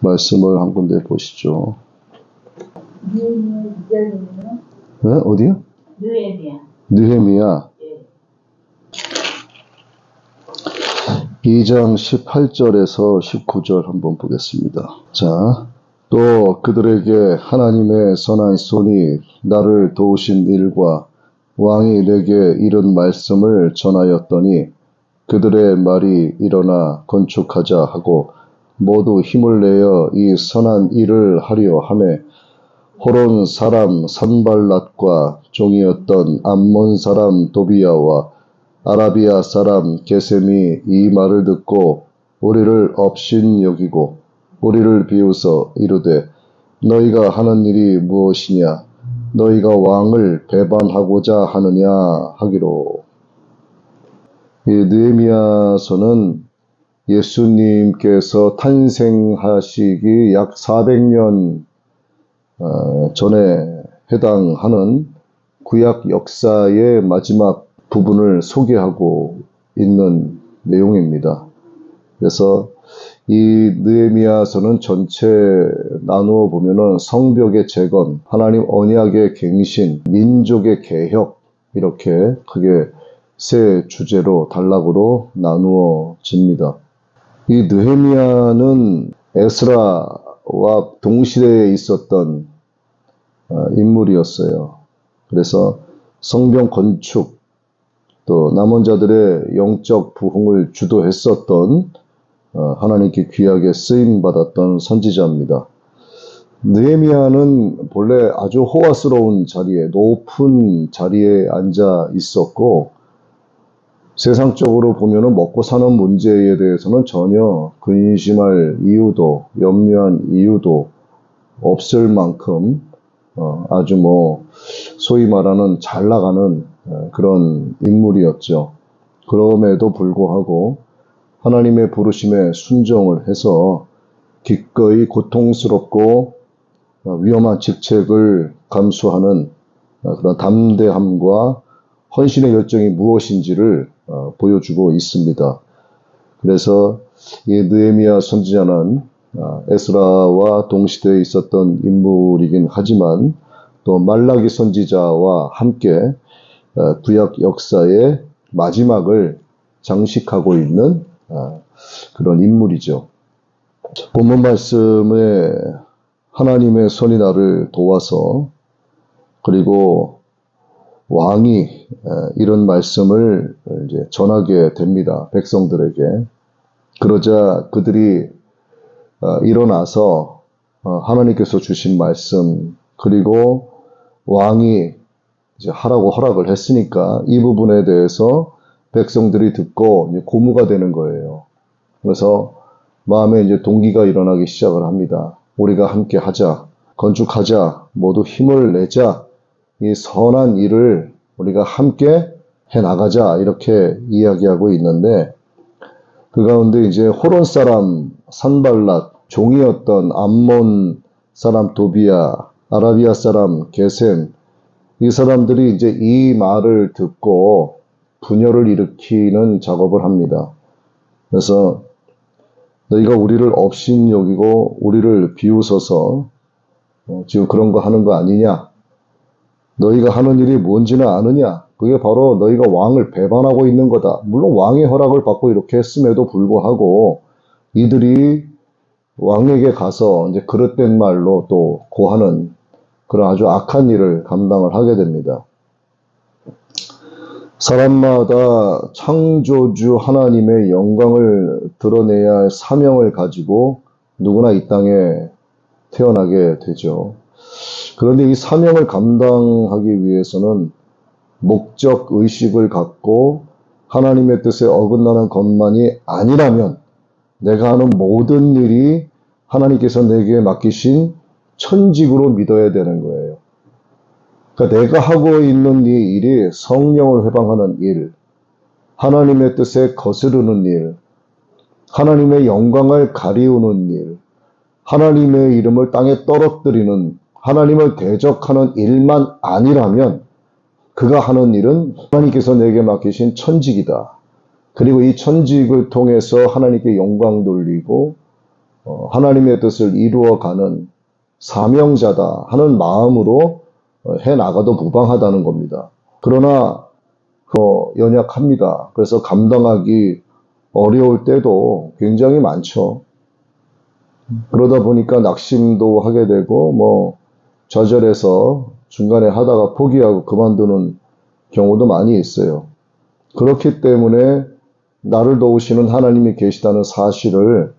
말씀을 한 군데 보시죠. 느헤미야. 네? 어디요? 느헤미야. 느헤미야 예. 2장 18절에서 19절 한번 보겠습니다. 자, 또 그들에게 하나님의 선한 손이 나를 도우신 일과 왕이 내게 이른 말씀을 전하였더니 그들의 말이 일어나 건축하자 하고 모두 힘을 내어 이 선한 일을 하려 하매 호론 사람 산발랏과 종이었던 암몬 사람 도비야와 아라비아 사람 게셈이 이 말을 듣고 우리를 업신여기고 우리를 비웃어 이르되 너희가 하는 일이 무엇이냐 너희가 왕을 배반하고자 하느냐 하기로. 이 느헤미야서는 예수님께서 탄생하시기 약 400년 전에 해당하는 구약 역사의 마지막 부분을 소개하고 있는 내용입니다. 그래서 이 느헤미야서는 전체 나누어 보면은 성벽의 재건, 하나님 언약의 갱신, 민족의 개혁 이렇게 크게 세 주제로 단락으로 나누어집니다. 이 느헤미야는 에스라와 동시대에 있었던 인물이었어요. 그래서 성벽 건축 또 남은 자들의 영적 부흥을 주도했었던 하나님께 귀하게 쓰임받았던 선지자입니다. 느헤미야는 본래 아주 호화스러운 자리에 높은 자리에 앉아 있었고 세상적으로 보면은 먹고 사는 문제에 대해서는 전혀 근심할 이유도 염려한 이유도 없을 만큼 아주 소위 말하는 잘 나가는 그런 인물이었죠. 그럼에도 불구하고 하나님의 부르심에 순종을 해서 기꺼이 고통스럽고 위험한 직책을 감수하는 그런 담대함과 헌신의 열정이 무엇인지를 보여주고 있습니다. 그래서 이 느헤미야 선지자는 에스라와 동시대에 있었던 인물이긴 하지만 또 말라기 선지자와 함께 구약 역사의 마지막을 장식하고 있는 그런 인물이죠. 본문 말씀에 하나님의 손이 나를 도와서 그리고 왕이 이런 말씀을 이제 전하게 됩니다. 백성들에게. 그러자 그들이 일어나서 하나님께서 주신 말씀 그리고 왕이 이제 하라고 허락을 했으니까 이 부분에 대해서 백성들이 듣고 이제 고무가 되는 거예요. 그래서 마음에 이제 동기가 일어나기 시작을 합니다. 우리가 함께 하자, 건축하자, 모두 힘을 내자, 이 선한 일을 우리가 함께 해 나가자 이렇게 이야기하고 있는데 그 가운데 이제 호론 사람 산발랏 종이었던 암몬 사람 도비야, 아라비아 사람 게셈 이 사람들이 이제 이 말을 듣고 분열을 일으키는 작업을 합니다. 그래서 너희가 우리를 업신여기고 우리를 비웃어서 지금 그런 거 하는 거 아니냐? 너희가 하는 일이 뭔지는 아느냐? 그게 바로 너희가 왕을 배반하고 있는 거다. 물론 왕의 허락을 받고 이렇게 했음에도 불구하고 이들이 왕에게 가서 이제 그릇된 말로 또 고하는 그런 아주 악한 일을 감당을 하게 됩니다. 사람마다 창조주 하나님의 영광을 드러내야 할 사명을 가지고 누구나 이 땅에 태어나게 되죠. 그런데 이 사명을 감당하기 위해서는 목적 의식을 갖고 하나님의 뜻에 어긋나는 것만이 아니라면 내가 하는 모든 일이 하나님께서 내게 맡기신 천직으로 믿어야 되는 거예요. 그러니까 내가 하고 있는 이 일이 성령을 회방하는 일, 하나님의 뜻에 거스르는 일, 하나님의 영광을 가리우는 일, 하나님의 이름을 땅에 떨어뜨리는 하나님을 대적하는 일만 아니라면 그가 하는 일은 하나님께서 내게 맡기신 천직이다. 그리고 이 천직을 통해서 하나님께 영광 돌리고 하나님의 뜻을 이루어가는 사명자다 하는 마음으로 해나가도 무방하다는 겁니다. 그러나 연약합니다. 그래서 감당하기 어려울 때도 굉장히 많죠. 그러다 보니까 낙심도 하게 되고 좌절해서 중간에 하다가 포기하고 그만두는 경우도 많이 있어요. 그렇기 때문에 나를 도우시는 하나님이 계시다는 사실을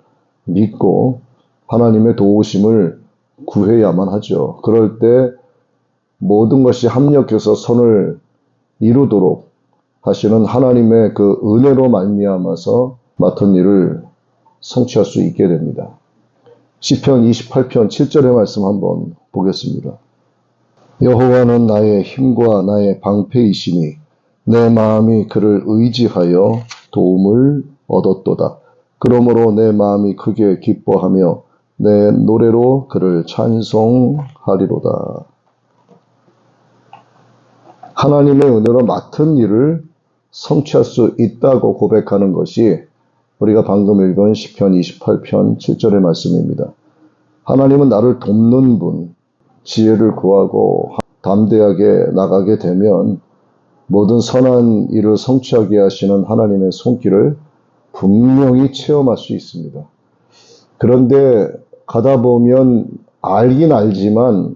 믿고 하나님의 도우심을 구해야만 하죠. 그럴 때 모든 것이 합력해서 선을 이루도록 하시는 하나님의 그 은혜로 말미암아서 맡은 일을 성취할 수 있게 됩니다. 시편 28편 7절의 말씀 한번 보겠습니다. 여호와는 나의 힘과 나의 방패이시니 내 마음이 그를 의지하여 도움을 얻었도다. 그러므로 내 마음이 크게 기뻐하며 내 노래로 그를 찬송하리로다. 하나님의 은혜로 맡은 일을 성취할 수 있다고 고백하는 것이 우리가 방금 읽은 시편 28편 7절의 말씀입니다. 하나님은 나를 돕는 분, 지혜를 구하고 담대하게 나가게 되면 모든 선한 일을 성취하게 하시는 하나님의 손길을 분명히 체험할 수 있습니다. 그런데 가다 보면 알긴 알지만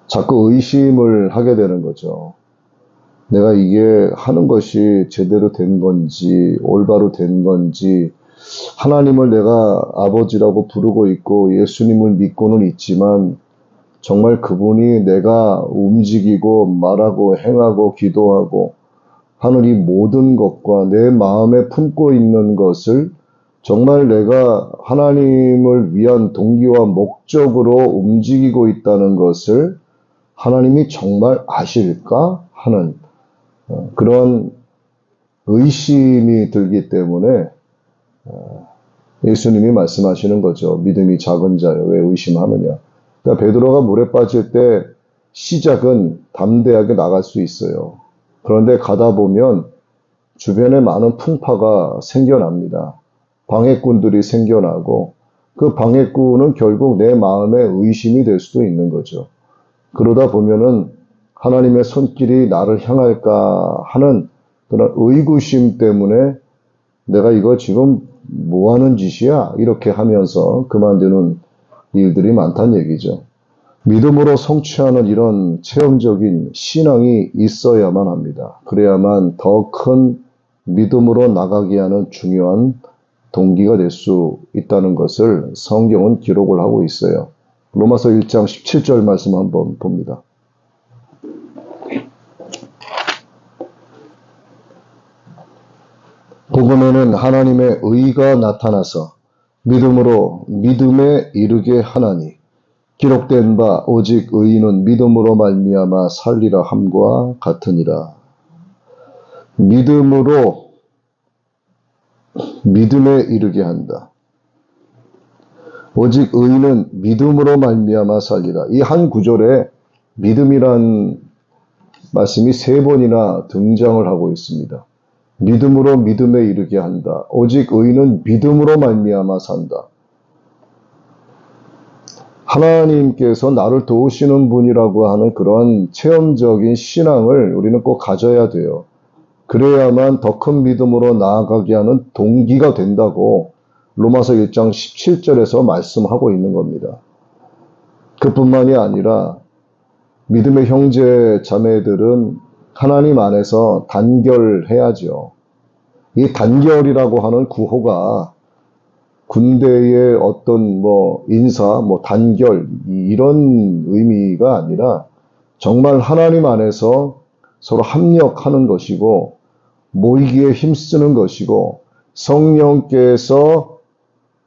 자꾸 의심을 하게 되는 거죠. 내가 이게 하는 것이 제대로 된 건지 올바로 된 건지, 하나님을 내가 아버지라고 부르고 있고 예수님을 믿고는 있지만 정말 그분이 내가 움직이고 말하고 행하고 기도하고 하는 이 모든 것과 내 마음에 품고 있는 것을 정말 내가 하나님을 위한 동기와 목적으로 움직이고 있다는 것을 하나님이 정말 아실까 하는 그런 의심이 들기 때문에 예수님이 말씀하시는 거죠. 믿음이 작은 자여 왜 의심하느냐. 그러니까 베드로가 물에 빠질 때 시작은 담대하게 나갈 수 있어요. 그런데 가다 보면 주변에 많은 풍파가 생겨납니다. 방해꾼들이 생겨나고 그 방해꾼은 결국 내 마음에 의심이 될 수도 있는 거죠. 그러다 보면은 하나님의 손길이 나를 향할까 하는 그런 의구심 때문에 내가 이거 지금 뭐 하는 짓이야? 이렇게 하면서 그만두는 일들이 많다는 얘기죠. 믿음으로 성취하는 이런 체험적인 신앙이 있어야만 합니다. 그래야만 더 큰 믿음으로 나가게 하는 중요한 동기가 될 수 있다는 것을 성경은 기록을 하고 있어요. 로마서 1장 17절 말씀 한번 봅니다. 복음에는 하나님의 의가 나타나서 믿음으로 믿음에 이르게 하나니 기록된 바 오직 의인은 믿음으로 말미암아 살리라 함과 같으니라. 믿음으로 믿음에 이르게 한다. 오직 의인은 믿음으로 말미암아 살리라. 이 한 구절에 믿음이란 말씀이 3번이나 등장을 하고 있습니다. 믿음으로 믿음에 이르게 한다. 오직 의인은 믿음으로 말미암아 산다. 하나님께서 나를 도우시는 분이라고 하는 그런 체험적인 신앙을 우리는 꼭 가져야 돼요. 그래야만 더 큰 믿음으로 나아가게 하는 동기가 된다고 로마서 1장 17절에서 말씀하고 있는 겁니다. 그뿐만이 아니라 믿음의 형제 자매들은 하나님 안에서 단결해야죠. 이 단결이라고 하는 구호가 군대의 어떤 인사, 단결 이런 의미가 아니라 정말 하나님 안에서 서로 합력하는 것이고 모이기에 힘쓰는 것이고 성령께서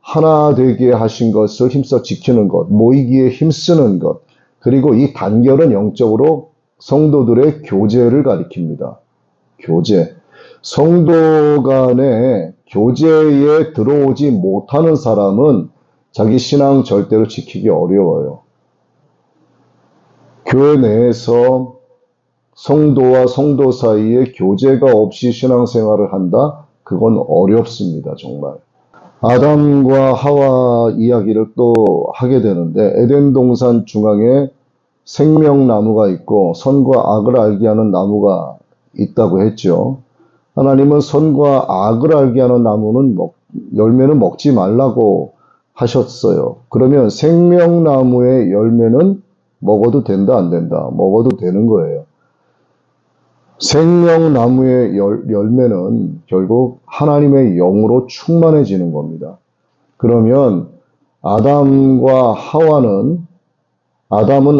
하나 되게 하신 것을 힘써 지키는 것, 모이기에 힘쓰는 것, 그리고 이 단결은 영적으로 성도들의 교제를 가리킵니다. 교제. 성도 간의 교제에 들어오지 못하는 사람은 자기 신앙 절대로 지키기 어려워요. 교회 내에서 성도와 성도 사이에 교제가 없이 신앙생활을 한다? 그건 어렵습니다, 정말. 아담과 하와 이야기를 또 하게 되는데 에덴 동산 중앙에 생명나무가 있고 선과 악을 알게 하는 나무가 있다고 했죠. 하나님은 선과 악을 알게 하는 나무는 열매는 먹지 말라고 하셨어요. 그러면 생명나무의 열매는 먹어도 된다, 안 된다? 먹어도 되는 거예요. 생명나무의 열매는 결국 하나님의 영으로 충만해지는 겁니다. 그러면 아담은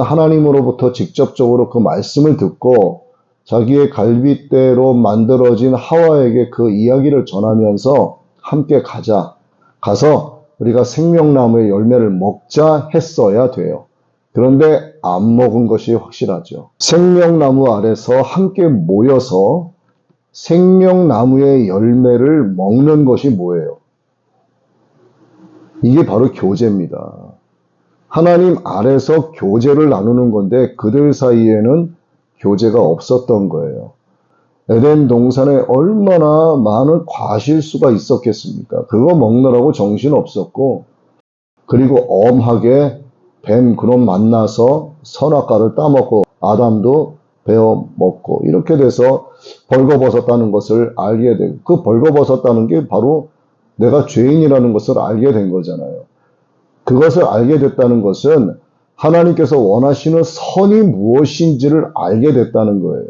하나님으로부터 직접적으로 그 말씀을 듣고 자기의 갈빗대로 만들어진 하와에게 그 이야기를 전하면서 함께 가서 우리가 생명나무의 열매를 먹자 했어야 돼요. 그런데 안 먹은 것이 확실하죠. 생명나무 아래서 함께 모여서 생명나무의 열매를 먹는 것이 뭐예요? 이게 바로 교제입니다. 하나님 아래서 교제를 나누는 건데 그들 사이에는 교제가 없었던 거예요. 에덴 동산에 얼마나 많은 과실수가 있었겠습니까? 그거 먹느라고 정신 없었고, 그리고 엄하게 뱀 그놈 만나서 선악과를 따먹고 아담도 베어 먹고 이렇게 돼서 벌거벗었다는 것을 알게 되고, 그 벌거벗었다는 게 바로 내가 죄인이라는 것을 알게 된 거잖아요. 그것을 알게 됐다는 것은 하나님께서 원하시는 선이 무엇인지를 알게 됐다는 거예요.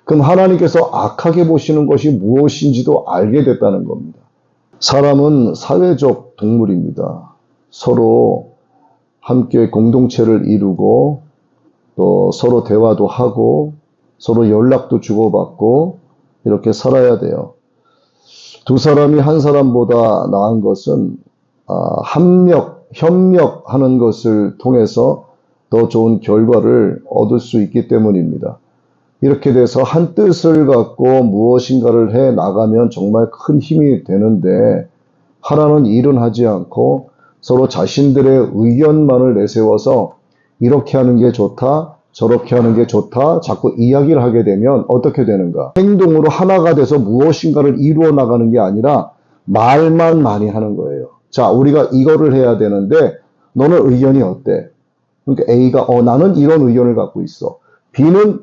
그럼 하나님께서 악하게 보시는 것이 무엇인지도 알게 됐다는 겁니다. 사람은 사회적 동물입니다. 서로 함께 공동체를 이루고 또 서로 대화도 하고 서로 연락도 주고받고 이렇게 살아야 돼요. 두 사람이 한 사람보다 나은 것은 협력하는 것을 통해서 더 좋은 결과를 얻을 수 있기 때문입니다. 이렇게 돼서 한 뜻을 갖고 무엇인가를 해 나가면 정말 큰 힘이 되는데 하라는 일은 하지 않고 서로 자신들의 의견만을 내세워서 이렇게 하는 게 좋다, 저렇게 하는 게 좋다, 자꾸 이야기를 하게 되면 어떻게 되는가? 행동으로 하나가 돼서 무엇인가를 이루어 나가는 게 아니라 말만 많이 하는 거예요. 자, 우리가 이거를 해야 되는데 너는 의견이 어때? 그러니까 A가 나는 이런 의견을 갖고 있어. B는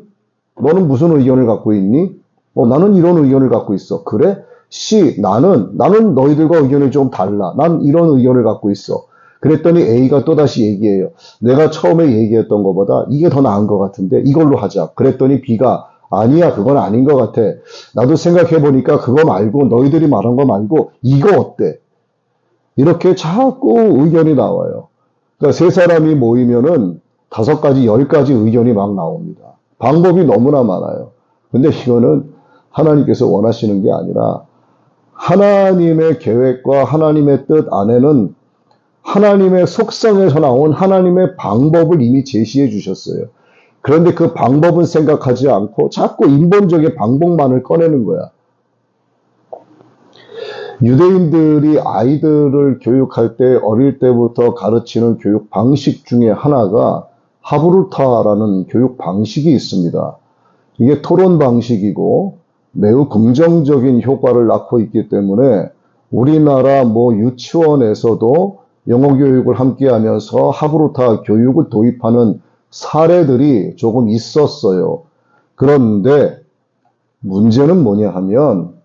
너는 무슨 의견을 갖고 있니? 나는 이런 의견을 갖고 있어. 그래? C, 나는 너희들과 의견이 좀 달라. 난 이런 의견을 갖고 있어. 그랬더니 A가 또다시 얘기해요. 내가 처음에 얘기했던 것보다 이게 더 나은 것 같은데 이걸로 하자. 그랬더니 B가 아니야, 그건 아닌 것 같아. 나도 생각해보니까 그거 말고 너희들이 말한 거 말고 이거 어때? 이렇게 자꾸 의견이 나와요. 그러니까 세 사람이 모이면은 5가지, 10가지 의견이 막 나옵니다. 방법이 너무나 많아요. 근데 이거는 하나님께서 원하시는 게 아니라 하나님의 계획과 하나님의 뜻 안에는 하나님의 속성에서 나온 하나님의 방법을 이미 제시해 주셨어요. 그런데 그 방법은 생각하지 않고 자꾸 인본적인 방법만을 꺼내는 거야. 유대인들이 아이들을 교육할 때 어릴 때부터 가르치는 교육 방식 중에 하나가 하브루타라는 교육 방식이 있습니다. 이게 토론 방식이고 매우 긍정적인 효과를 낳고 있기 때문에 우리나라 유치원에서도 영어 교육을 함께 하면서 하브루타 교육을 도입하는 사례들이 조금 있었어요. 그런데 문제는 뭐냐 하면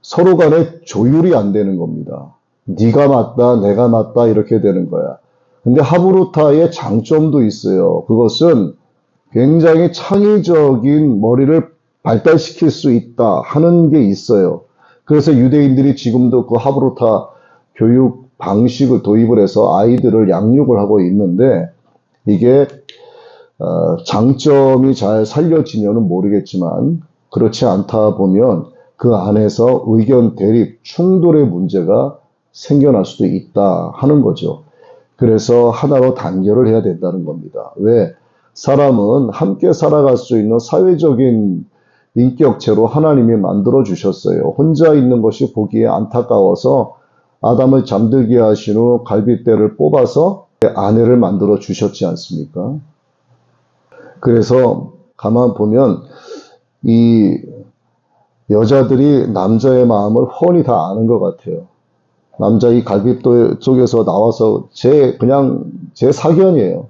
서로 간에 조율이 안 되는 겁니다. 네가 맞다, 내가 맞다 이렇게 되는 거야. 근데 하브루타의 장점도 있어요. 그것은 굉장히 창의적인 머리를 발달시킬 수 있다 하는 게 있어요. 그래서 유대인들이 지금도 그 하브루타 교육 방식을 도입을 해서 아이들을 양육을 하고 있는데 이게 장점이 잘 살려지면은 모르겠지만 그렇지 않다 보면 그 안에서 의견 대립, 충돌의 문제가 생겨날 수도 있다 하는 거죠. 그래서 하나로 단결을 해야 된다는 겁니다. 왜? 사람은 함께 살아갈 수 있는 사회적인 인격체로 하나님이 만들어 주셨어요. 혼자 있는 것이 보기에 안타까워서 아담을 잠들게 하신 후 갈빗대를 뽑아서 아내를 만들어 주셨지 않습니까? 그래서 가만 보면 이 여자들이 남자의 마음을 훤히 다 아는 것 같아요. 남자 이 갈비뼈 쪽에서 나와서 그냥 제 사견이에요.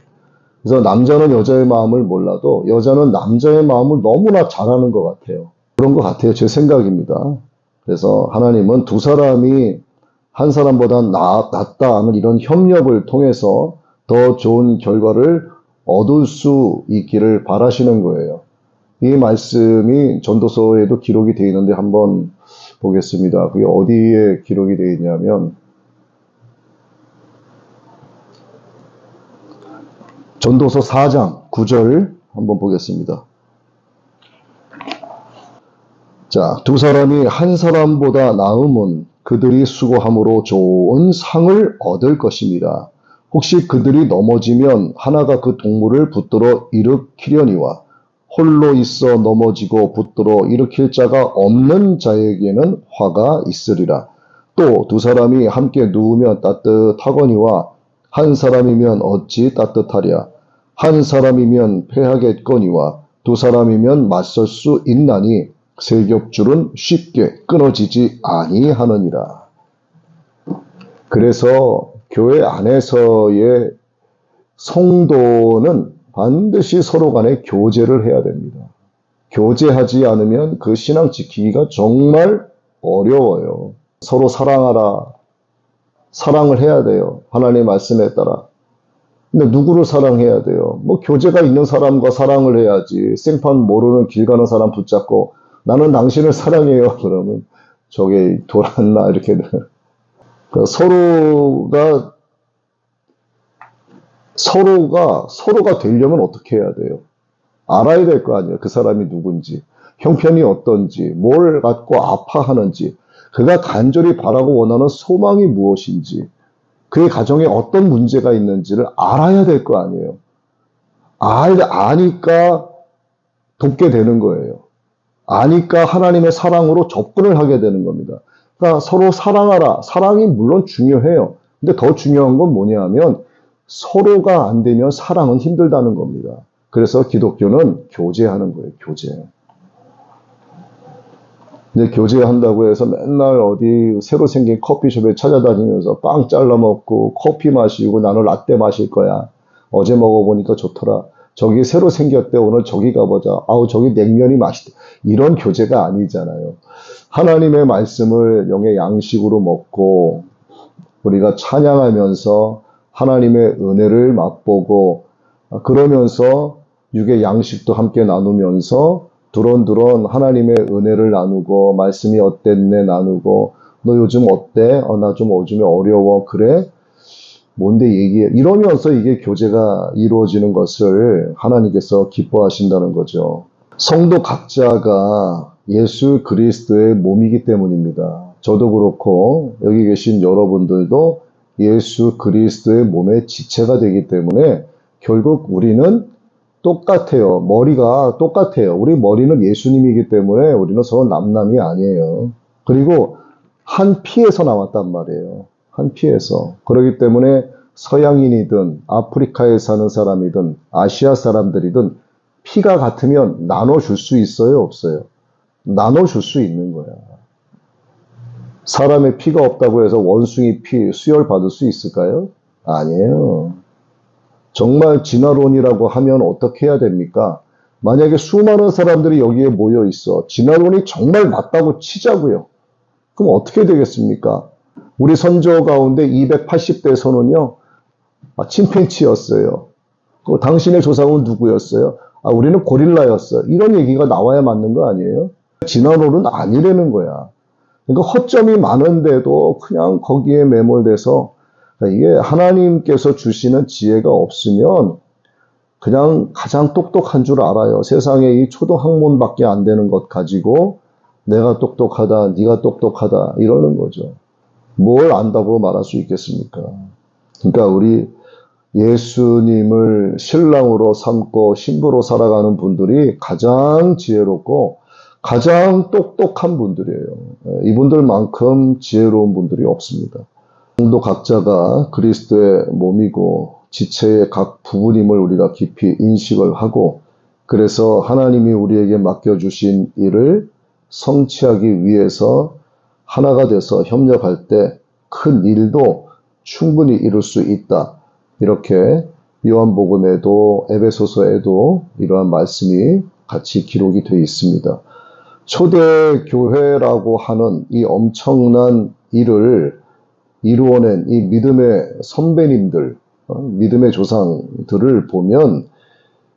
그래서 남자는 여자의 마음을 몰라도 여자는 남자의 마음을 너무나 잘 아는 것 같아요. 그런 것 같아요. 제 생각입니다. 그래서 하나님은 두 사람이 한 사람보다 낫다 하는 이런 협력을 통해서 더 좋은 결과를 얻을 수 있기를 바라시는 거예요. 이 말씀이 전도서에도 기록이 되어 있는데 한번 보겠습니다. 그게 어디에 기록이 되어 있냐면 전도서 4장 9절 한번 보겠습니다. 자, 두 사람이 한 사람보다 나음은 그들이 수고함으로 좋은 상을 얻을 것입니다. 혹시 그들이 넘어지면 하나가 그 동물을 붙들어 일으키려니와 홀로 있어 넘어지고 붙들어 일으킬 자가 없는 자에게는 화가 있으리라. 또 두 사람이 함께 누우면 따뜻하거니와 한 사람이면 어찌 따뜻하랴. 한 사람이면 패하겠거니와 두 사람이면 맞설 수 있나니 세 겹줄은 쉽게 끊어지지 아니하느니라. 그래서 교회 안에서의 성도는 반드시 서로 간에 교제를 해야 됩니다. 교제하지 않으면 그 신앙 지키기가 정말 어려워요. 서로 사랑하라. 사랑을 해야 돼요. 하나님의 말씀에 따라. 근데 누구를 사랑해야 돼요? 뭐 교제가 있는 사람과 사랑을 해야지. 생판 모르는 길 가는 사람 붙잡고 나는 당신을 사랑해요. 그러면 저게 돌았나 이렇게. 서로가 되려면 어떻게 해야 돼요? 알아야 될 거 아니에요. 그 사람이 누군지, 형편이 어떤지, 뭘 갖고 아파하는지, 그가 간절히 바라고 원하는 소망이 무엇인지, 그의 가정에 어떤 문제가 있는지를 알아야 될 거 아니에요. 아니까 돕게 되는 거예요. 아니까 하나님의 사랑으로 접근을 하게 되는 겁니다. 그러니까 서로 사랑하라. 사랑이 물론 중요해요. 근데 더 중요한 건 뭐냐 하면 서로가 안 되면 사랑은 힘들다는 겁니다. 그래서 기독교는 교제하는 거예요. 교제. 근데 교제한다고 해서 맨날 어디 새로 생긴 커피숍에 찾아다니면서 빵 잘라 먹고 커피 마시고 나는 라떼 마실 거야. 어제 먹어보니까 좋더라. 저기 새로 생겼대. 오늘 저기 가보자. 아우 저기 냉면이 맛있다. 이런 교제가 아니잖아요. 하나님의 말씀을 영의 양식으로 먹고 우리가 찬양하면서 하나님의 은혜를 맛보고 그러면서 육의 양식도 함께 나누면서 두런두런 하나님의 은혜를 나누고 말씀이 어땠네 나누고 너 요즘 어때? 나 좀 요즘에 어려워. 그래? 뭔데 얘기해. 이러면서 이게 교제가 이루어지는 것을 하나님께서 기뻐하신다는 거죠. 성도 각자가 예수 그리스도의 몸이기 때문입니다. 저도 그렇고 여기 계신 여러분들도 예수 그리스도의 몸의 지체가 되기 때문에 결국 우리는 똑같아요. 머리가 똑같아요. 우리 머리는 예수님이기 때문에 우리는 서로 남남이 아니에요. 그리고 한 피에서 나왔단 말이에요. 한 피에서. 그렇기 때문에 서양인이든 아프리카에 사는 사람이든 아시아 사람들이든 피가 같으면 나눠줄 수 있어요? 없어요? 나눠줄 수 있는 거야. 사람의 피가 없다고 해서 원숭이 피 수혈 받을 수 있을까요? 아니에요. 정말 진화론이라고 하면 어떻게 해야 됩니까? 만약에 수많은 사람들이 여기에 모여 있어. 진화론이 정말 맞다고 치자고요. 그럼 어떻게 되겠습니까? 우리 선조 가운데 280대에서는요. 침팬치였어요. 당신의 조상은 누구였어요? 우리는 고릴라였어요. 이런 얘기가 나와야 맞는 거 아니에요? 진화론은 아니라는 거야. 그러니까 허점이 많은데도 그냥 거기에 매몰돼서 이게 하나님께서 주시는 지혜가 없으면 그냥 가장 똑똑한 줄 알아요. 세상에 이 초등학문밖에 안 되는 것 가지고 내가 똑똑하다, 네가 똑똑하다 이러는 거죠. 뭘 안다고 말할 수 있겠습니까? 그러니까 우리 예수님을 신랑으로 삼고 신부로 살아가는 분들이 가장 지혜롭고 가장 똑똑한 분들이에요. 이분들만큼 지혜로운 분들이 없습니다. 성도 각자가 그리스도의 몸이고 지체의 각 부분임을 우리가 깊이 인식을 하고 그래서 하나님이 우리에게 맡겨주신 일을 성취하기 위해서 하나가 돼서 협력할 때 큰 일도 충분히 이룰 수 있다. 이렇게 요한복음에도 에베소서에도 이러한 말씀이 같이 기록이 되어 있습니다. 초대교회라고 하는 이 엄청난 일을 이루어낸 이 믿음의 선배님들, 믿음의 조상들을 보면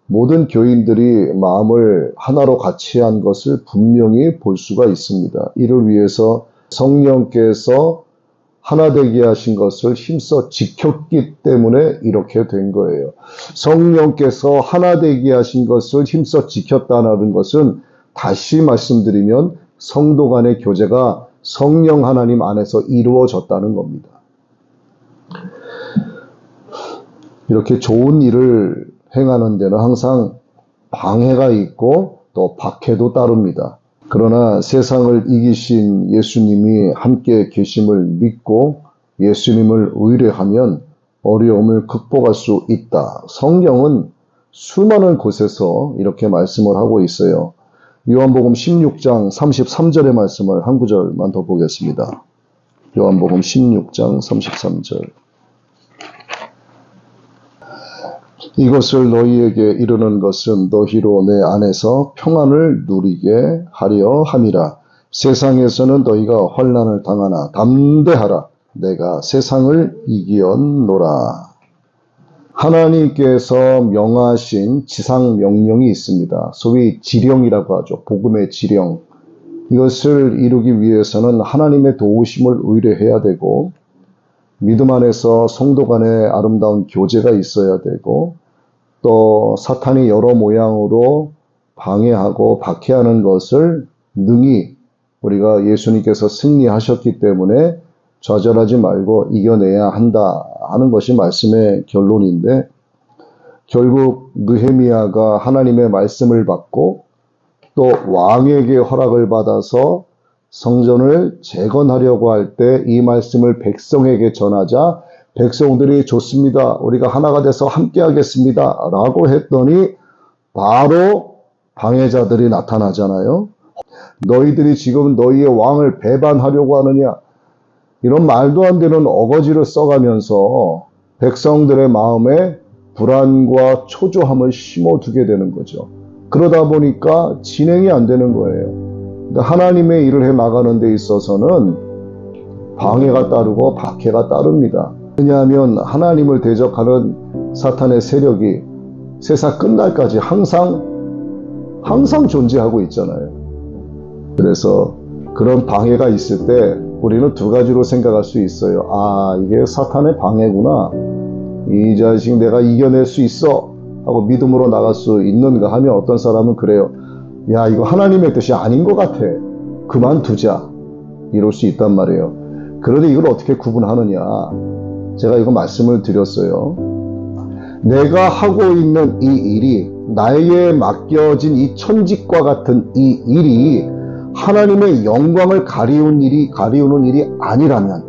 모든 교인들이 마음을 하나로 같이 한 것을 분명히 볼 수가 있습니다. 이를 위해서 성령께서 하나 되게 하신 것을 힘써 지켰기 때문에 이렇게 된 거예요. 성령께서 하나 되게 하신 것을 힘써 지켰다는 것은 다시 말씀드리면 성도 간의 교제가 성령 하나님 안에서 이루어졌다는 겁니다. 이렇게 좋은 일을 행하는 데는 항상 방해가 있고 또 박해도 따릅니다. 그러나 세상을 이기신 예수님이 함께 계심을 믿고 예수님을 의뢰하면 어려움을 극복할 수 있다. 성경은 수많은 곳에서 이렇게 말씀을 하고 있어요. 요한복음 16장 33절의 말씀을 한 구절만 더 보겠습니다. 요한복음 16장 33절. 이것을 너희에게 이르는 것은 너희로 내 안에서 평안을 누리게 하려 함이라. 세상에서는 너희가 환난을 당하나 담대하라. 내가 세상을 이기었노라. 하나님께서 명하신 지상 명령이 있습니다. 소위 지령이라고 하죠. 복음의 지령. 이것을 이루기 위해서는 하나님의 도우심을 의뢰해야 되고 믿음 안에서 성도 간의 아름다운 교제가 있어야 되고 또 사탄이 여러 모양으로 방해하고 박해하는 것을 능히 우리가 예수님께서 승리하셨기 때문에 좌절하지 말고 이겨내야 한다 하는 것이 말씀의 결론인데 결국 느헤미야가 하나님의 말씀을 받고 또 왕에게 허락을 받아서 성전을 재건하려고 할 때 이 말씀을 백성에게 전하자 백성들이 좋습니다. 우리가 하나가 돼서 함께 하겠습니다. 라고 했더니 바로 방해자들이 나타나잖아요. 너희들이 지금 너희의 왕을 배반하려고 하느냐. 이런 말도 안 되는 어거지를 써가면서 백성들의 마음에 불안과 초조함을 심어두게 되는 거죠. 그러다 보니까 진행이 안 되는 거예요. 그러니까 하나님의 일을 해 나가는 데 있어서는 방해가 따르고 박해가 따릅니다. 왜냐하면 하나님을 대적하는 사탄의 세력이 세상 끝날까지 항상 존재하고 있잖아요. 그래서 그런 방해가 있을 때 우리는 두 가지로 생각할 수 있어요. 아, 이게 사탄의 방해구나. 이 자식 내가 이겨낼 수 있어 하고 믿음으로 나갈 수 있는가 하면 어떤 사람은 그래요. 야, 이거 하나님의 뜻이 아닌 것 같아. 그만두자. 이럴 수 있단 말이에요. 그런데 이걸 어떻게 구분하느냐. 제가 이거 말씀을 드렸어요. 내가 하고 있는 이 일이 나에게 맡겨진 이 천직과 같은 이 일이 하나님의 영광을 가리우는 일이 아니라면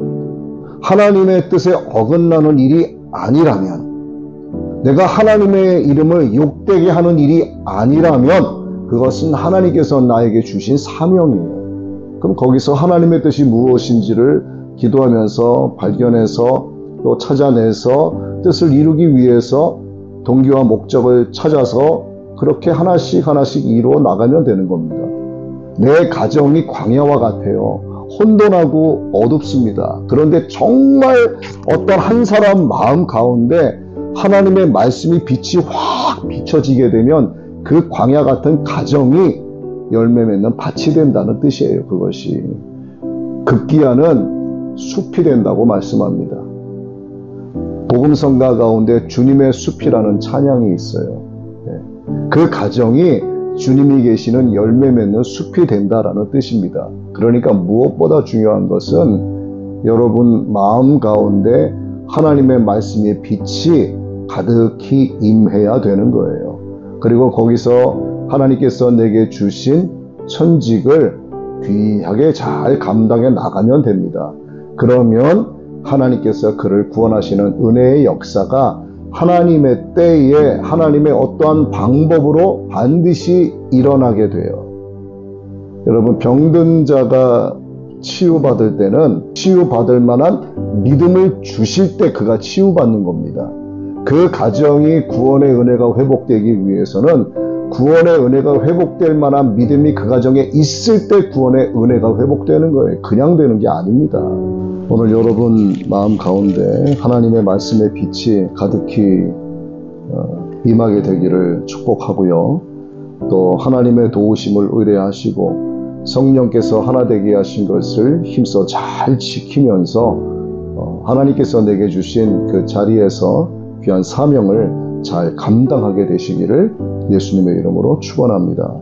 하나님의 뜻에 어긋나는 일이 아니라면 내가 하나님의 이름을 욕되게 하는 일이 아니라면 그것은 하나님께서 나에게 주신 사명이에요. 그럼 거기서 하나님의 뜻이 무엇인지를 기도하면서 발견해서 또 찾아내서 뜻을 이루기 위해서 동기와 목적을 찾아서 그렇게 하나씩 이루어 나가면 되는 겁니다. 내 가정이 광야와 같아요. 혼돈하고 어둡습니다. 그런데 정말 어떤 한 사람 마음 가운데 하나님의 말씀이 빛이 확 비춰지게 되면 그 광야 같은 가정이 열매 맺는 밭이 된다는 뜻이에요. 그것이 급기야는 숲이 된다고 말씀합니다. 복음성가 가운데 주님의 숲이라는 찬양이 있어요. 그 가정이 주님이 계시는 열매 맺는 숲이 된다라는 뜻입니다. 그러니까 무엇보다 중요한 것은 여러분 마음 가운데 하나님의 말씀의 빛이 가득히 임해야 되는 거예요. 그리고 거기서 하나님께서 내게 주신 천직을 귀하게 잘 감당해 나가면 됩니다. 그러면 하나님께서 그를 구원하시는 은혜의 역사가 하나님의 때에 하나님의 어떠한 방법으로 반드시 일어나게 돼요. 여러분 병든 자가 치유받을 때는 치유받을 만한 믿음을 주실 때 그가 치유받는 겁니다. 그 가정이 구원의 은혜가 회복되기 위해서는 구원의 은혜가 회복될 만한 믿음이 그 가정에 있을 때 구원의 은혜가 회복되는 거예요. 그냥 되는 게 아닙니다. 오늘 여러분 마음 가운데 하나님의 말씀의 빛이 가득히 임하게 되기를 축복하고요. 또 하나님의 도우심을 의뢰하시고 성령께서 하나 되게 하신 것을 힘써 잘 지키면서 하나님께서 내게 주신 그 자리에서 귀한 사명을 잘 감당하게 되시기를 예수님의 이름으로 축원합니다.